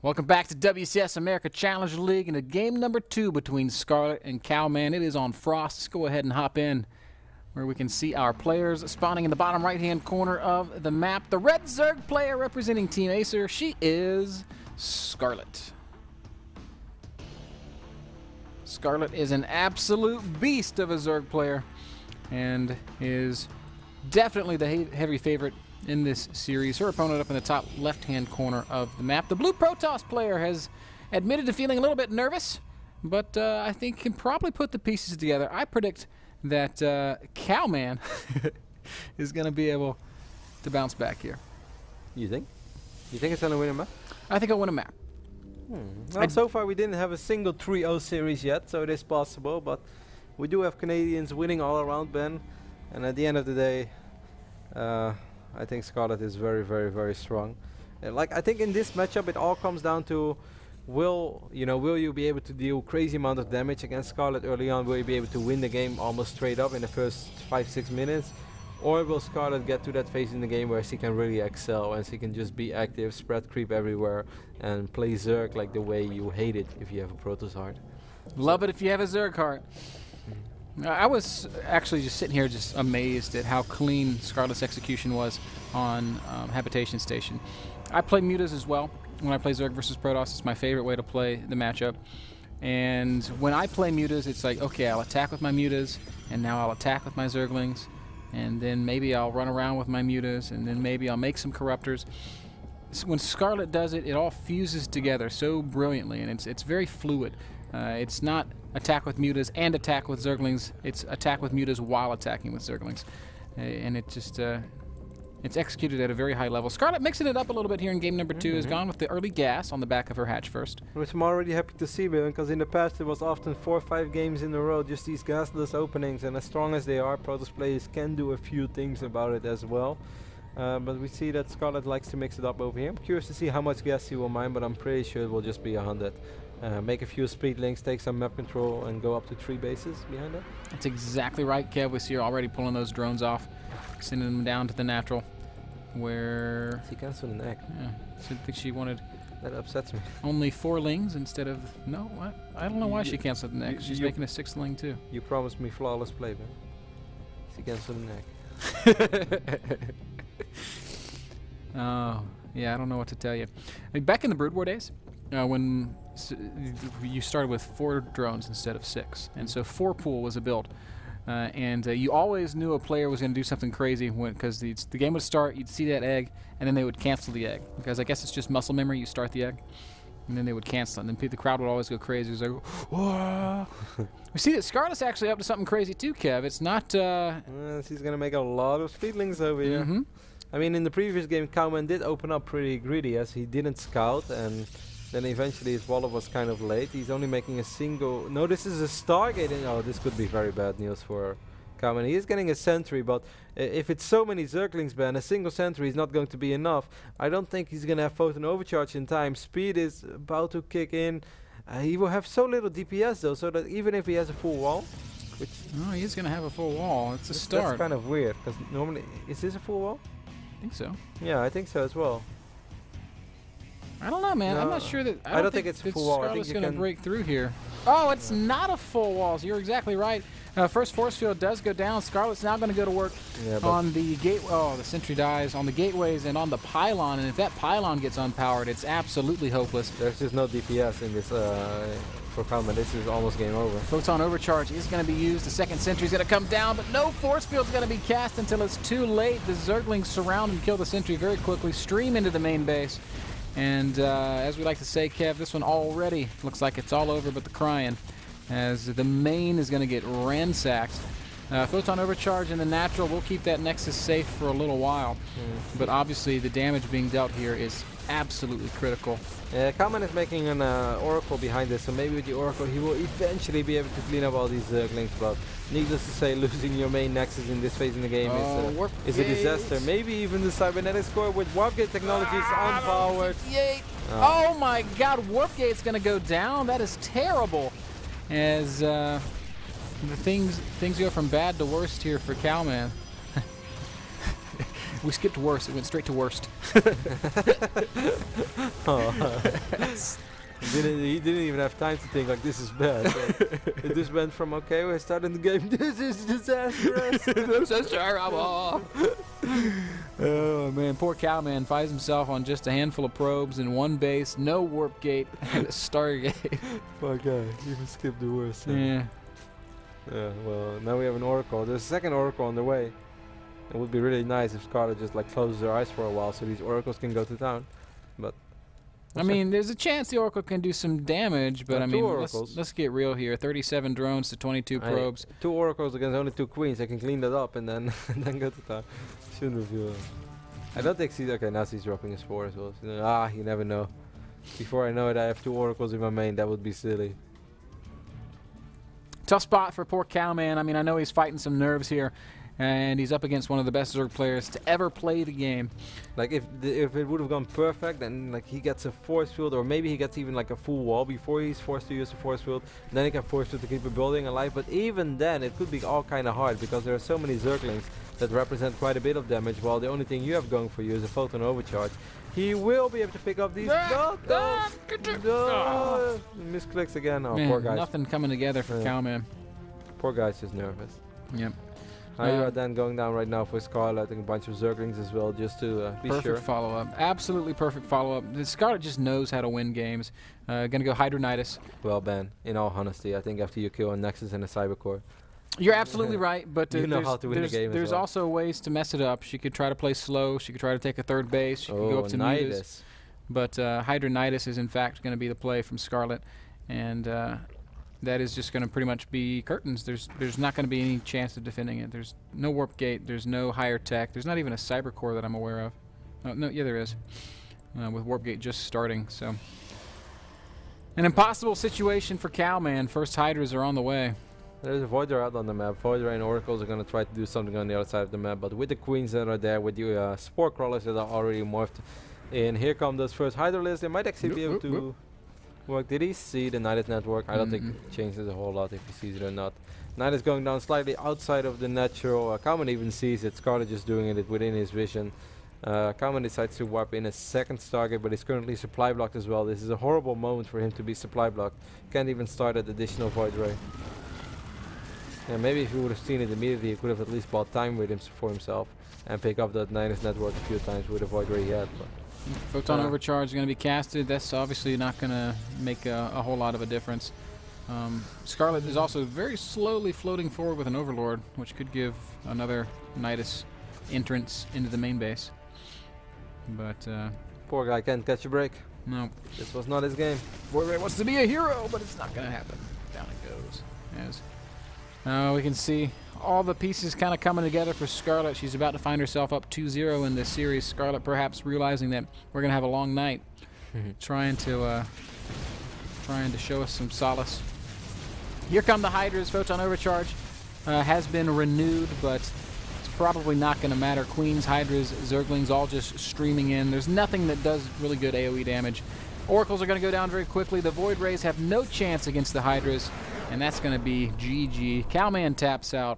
Welcome back to WCS America Challenger League and a game number 2 between Scarlett and Cowman. It is on Frost. Let's go ahead and hop in where we can see our players spawning in the bottom right-hand corner of the map. The red Zerg player representing Team Acer, she is Scarlett. Scarlett is an absolute beast of a Zerg player and is definitely the heavy favorite in this series. Her opponent up in the top left-hand corner of the map. The blue Protoss player has admitted to feeling a little bit nervous, but I think can probably put the pieces together. I predict that Cowman is going to be able to bounce back here. You think? You think it's going to win a map? I think I'll win a map. Well, so far we didn't have a single 3-0 series yet, so it is possible, but we do have Canadians winning all around, Ben, and at the end of the day, I think Scarlett is very, very, very strong. I think in this matchup it all comes down to will you be able to deal crazy amount of damage against Scarlett early on? Will you be able to win the game almost straight up in the first 5-6 minutes? Or will Scarlett get to that phase in the game where she can really excel and she can just be active, spread creep everywhere, and play Zerg like the way you hate it if you have a Protoss heart? Love it if you have a Zerg heart. I was actually just sitting here just amazed at how clean Scarlett's execution was on Habitation Station. I play mutas as well. When I play Zerg versus Protoss, it's my favorite way to play the matchup. And when I play mutas, it's like, okay, I'll attack with my mutas, and now I'll attack with my Zerglings, and then maybe I'll run around with my mutas, and then maybe I'll make some corruptors. So when Scarlett does it, it all fuses together so brilliantly, and it's very fluid. It's not attack with mutas and attack with Zerglings. It's attack with mutas while attacking with Zerglings. And it just, it's executed at a very high level. Scarlett mixing it up a little bit here in game number 2 has gone with the early gas on the back of her hatch first. Which I'm already happy to see, because in the past it was often 4 or 5 games in a row, just these gasless openings, and as strong as they are, Protoss players can do a few things about it as well. But we see that Scarlett likes to mix it up over here. I'm curious to see how much gas she will mine, but I'm pretty sure it will just be 100. Make a few speed links, take some map control, and go up to 3 bases behind that. That's exactly right, Kev. We see her already pulling those drones off, sending them down to the natural, where... She canceled an egg. Yeah, so I think she wanted... That upsets me. Only 4 lings instead of... No, I don't know why she canceled an egg. She's making a 6th ling, too. You promised me flawless play, man. She canceled an egg. Oh, yeah, I don't know what to tell you. I mean, back in the Brood War days, when you started with 4 drones instead of 6, and so 4 pool was a build, and you always knew a player was going to do something crazy because the game would start, you'd see that egg, and then they would cancel the egg, because I guess it's just muscle memory. You start the egg, and then they would cancel it, and then the crowd would always go crazy. It was like, whoa. We see that Scarlett's actually up to something crazy too, Kev. It's not... she's going to make a lot of speedlings over here. I mean, in the previous game, Cowman did open up pretty greedy as he didn't scout, and then eventually his wallet was kind of late. He's only making a single... No, this is a Stargating. Oh, this could be very bad news for Cowman. He is getting a sentry, but if it's so many Zerglings, Ben, a single sentry is not going to be enough. I don't think he's going to have photon overcharge in time. Speed is about to kick in. He will have so little DPS, though, so that even if he has a full wall... Which oh, he is going to have a full wall. It's a start. That's kind of weird, because normally... Is this a full wall? I think so. Yeah, I think so as well. I don't know, man. No, I'm not sure that... I don't think it's a full wall. Scarlett's going to break through here. Oh, it's not a full wall. So you're exactly right. First force field does go down. Scarlett's now going to go to work on the gate. Oh, the sentry dies on the gateways and on the pylon. And if that pylon gets unpowered, it's absolutely hopeless. There's just no DPS in this for Cowman. This is almost game over. Photon overcharge is going to be used. The second sentry's going to come down, but no force field's going to be cast until it's too late. The Zerglings surround and kill the sentry very quickly, stream into the main base. And as we like to say, Kev, this one already looks like it's all over but the crying, as the main is going to get ransacked. Photon overcharge in the natural will keep that Nexus safe for a little while, but obviously the damage being dealt here is absolutely critical. Cowman is making an Oracle behind this, so maybe with the Oracle he will eventually be able to clean up all these Zerglings, but needless to say, losing your main Nexus in this phase in the game is a disaster. Maybe even the Cybernetic core with Warpgate technology is unpowered. Oh my god, Warpgate's going to go down. That is terrible. As the things go from bad to worst here for Cowman. We skipped worst. It went straight to worst. Oh. He didn't even have time to think like this is bad. So it just went from okay, we're starting the game. This is disastrous. This is terrible. Oh man, poor Cowman finds himself on just a handful of probes and one base, no warp gate, and a stargate. Poor guy, even skipped the worst. Yeah. Yeah. Well, now we have an oracle. There's a second oracle on the way. It would be really nice if Scarlett just like closes her eyes for a while, so these oracles can go to town. But I mean, there's a chance the Oracle can do some damage, but I mean, let's get real here. 37 drones to 22 probes. 2 oracles against only 2 queens. I can clean that up and then then go to town. Shouldn't reveal it. I don't think she's okay. Now she's dropping a spore as well. So, you never know. Before I know it, I have 2 oracles in my main. That would be silly. Tough spot for poor Cowman. I mean, I know he's fighting some nerves here, and he's up against one of the best Zerg players to ever play the game. Like if it would have gone perfect, then like he gets a force field, or maybe he gets even like a full wall before he's forced to use a force field. Then he can force field to keep a building alive. But even then, it could be all kind of hard because there are so many Zerglings that represent quite a bit of damage. While the only thing you have going for you is a photon overcharge. He will be able to pick up these. No, misclicks again. Oh, man, poor guy. Nothing coming together for Cowman. Poor guy's just nervous. Yep. Hydra then going down right now for Scarlett and a bunch of Zerglings as well, just to be sure. Perfect follow-up. Absolutely perfect follow-up. Scarlett just knows how to win games. Gonna go Hydronitis. Well, Ben, in all honesty, I think after you kill a Nexus and a Cybercore, you're absolutely right, but you know how to win the game. There's also ways to mess it up. She could try to play slow. She could try to take a third base. She could go up to Nidus. But Hydronitis is in fact going to be the play from Scarlett, and that is just going to pretty much be curtains. There's not going to be any chance of defending it. There's no warp gate. There's no higher tech. There's not even a cyber core that I'm aware of. No, yeah, there is. With warp gate just starting, so an impossible situation for Cowman. First Hydras are on the way. There's a Voidra out on the map. Voidra and Oracles are going to try to do something on the other side of the map, but with the queens that are there, with the spore crawlers that are already morphed in, here come those first Hydralisks. They might actually be able to work. Did he see the Nidus network? I don't think it changes a whole lot if he sees it or not. Nidus going down slightly outside of the natural. Cowman even sees it. Scarlett just doing it within his vision. Cowman decides to warp in a second target, but he's currently supply blocked as well. This is a horrible moment for him to be supply blocked. Can't even start an additional Void Ray. Yeah, maybe if he would have seen it immediately, he could have at least bought time with him for himself and pick up that Nidus network a few times with the Void Ray he had. But Photon Overcharge is going to be casted. That's obviously not going to make a whole lot of a difference. Scarlett is also very slowly floating forward with an Overlord, which could give another Nidus entrance into the main base. But poor guy can't catch a break. No. This was not his game. Void Ray wants to be a hero, but it's not going to happen. Down it goes. As we can see all the pieces kind of coming together for Scarlett. She's about to find herself up 2-0 in this series. Scarlett perhaps realizing that we're going to have a long night, trying to show us some solace. Here come the Hydras. Photon Overcharge has been renewed, but it's probably not going to matter. Queens, Hydras, Zerglings all just streaming in. There's nothing that does really good AoE damage. Oracles are going to go down very quickly. The Void Rays have no chance against the Hydras, and that's going to be GG. Cowman taps out.